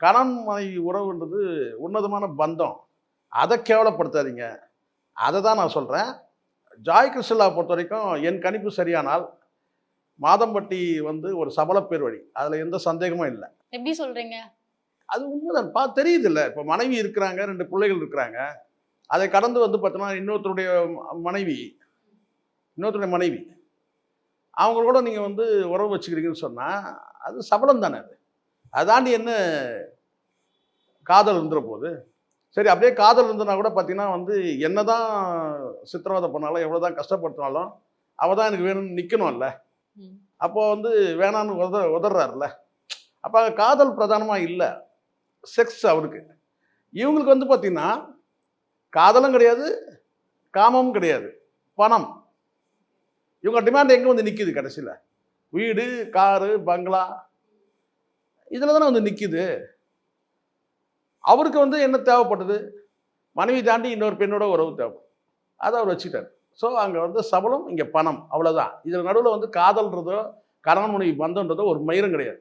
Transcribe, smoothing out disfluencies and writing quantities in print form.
கணவன் மனைவி உறவுன்றது உன்னதமான பந்தம். அதை கேவலப்படுத்தாதீங்க. அதை தான் நான் சொல்கிறேன். ஜாய் கிறிஸ்டலாவை பொறுத்த வரைக்கும் என் கணிப்பு சரியானால் மாதம்பட்டி வந்து ஒரு சபல பேர் வழி. அதில் எந்த சந்தேகமும் இல்லை. எப்படி சொல்றீங்க? அது உண்மைதான். தெரியுது இல்லை, இப்போ மனைவி இருக்கிறாங்க, 2 பிள்ளைகள் இருக்கிறாங்க. அதை கடந்து வந்து பார்த்தோன்னா இன்னொருத்தருடைய மனைவி அவங்களோட நீங்கள் வந்து உறவு வச்சுக்கிறீங்கன்னு சொன்னால் அது சபலம் தானே. அது அதாண்டி என்ன காதல் இருந்துற போது. சரி, அப்படியே காதல் இருந்தனா கூட பார்த்தீங்கன்னா வந்து என்னதான் சித்திரவதை பண்ணாலும் எவ்வளோ தான் கஷ்டப்படுத்தினாலும் அவள் தான் எனக்கு வேணும்னு நிற்கணும்ல. அப்போ வந்து வேணான்னு உதறாருல. அப்போ காதல் பிரதானமாக இல்லை, செக்ஸ் அவருக்கு. இவங்களுக்கு வந்து பார்த்தீங்கன்னா காதலும் கிடையாது, காமமும் கிடையாது, பணம். இவங்க டிமாண்ட் எங்கே வந்து நிற்கிது கடைசியில்? வீடு, காரு, பங்களா இதில் தானே வந்து நிற்கிது. அவருக்கு வந்து என்ன தேவைப்பட்டது? மனைவி தாண்டி இன்னொரு பெண்ணோட உறவு தேவைப்படும். அதை அவர் வச்சுக்கிட்டார். ஸோ அங்கே வந்து சபலம், இங்கே பணம், அவ்வளோதான். இதில் நடுவில் வந்து காதல்ன்றதோ கணவன் மனைவி பந்தன்றதோ ஒரு மயிரும் கிடையாது.